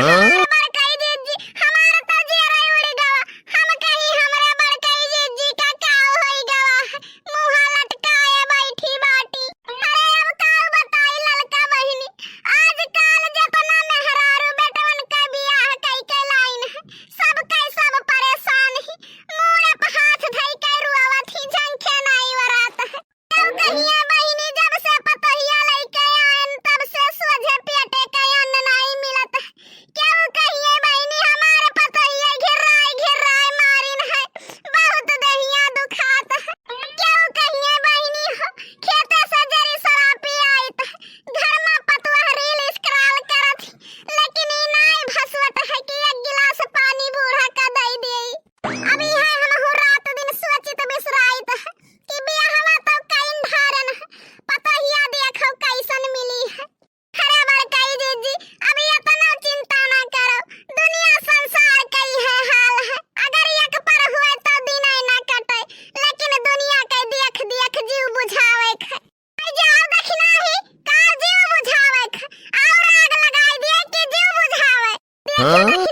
हमारे बड़काई जीजी हमारा तो जेरा उड़ी गवा हम कहीं हमारे बड़काई जीजी का काव होई गवा मुंह लटकाए बैठी बाटी अरे अब काव बताई ललका बहिनी आज काल जेतना मेहरारू बेटवन का बियाह कई के लाइन सब परेशान ही मुंह पे हाथ धई के रुआवत ही झंखे नहीं वरात है तब कहिए बहिनी जब से पतहिया लेके आएन तब से सोझे पेटे के अन्न नहीं मिलत क्यों कहिए बहिनी हमारे पतहिया घिराई मारिन है बहुत दहिया दुखात है क्यों कहिए बहिनी हो खेते से जरी सरापी आइत घर में पतवा रील स्क्रॉल करत लेकिन ई नहीं भसवत है कि एक गिलास पानी बूढ़ा का दई देई अभी है हम हो रात दिन सोचित बिसराइत है कि बियाहवा तो कइन धारन पतहिया देखो कैसन मिली है अरे बड़काई जीजी अभी इतना चिंता ना करो दुनिया संसार कई है हाल है अगर एक पर हुए तो दिन ना कटे लेकिन दुनिया के देख देख जीव बुझावे है जाओ दखना ही का जीव बुझावे और आग लगाई दिए कि जीव बुझावे देखो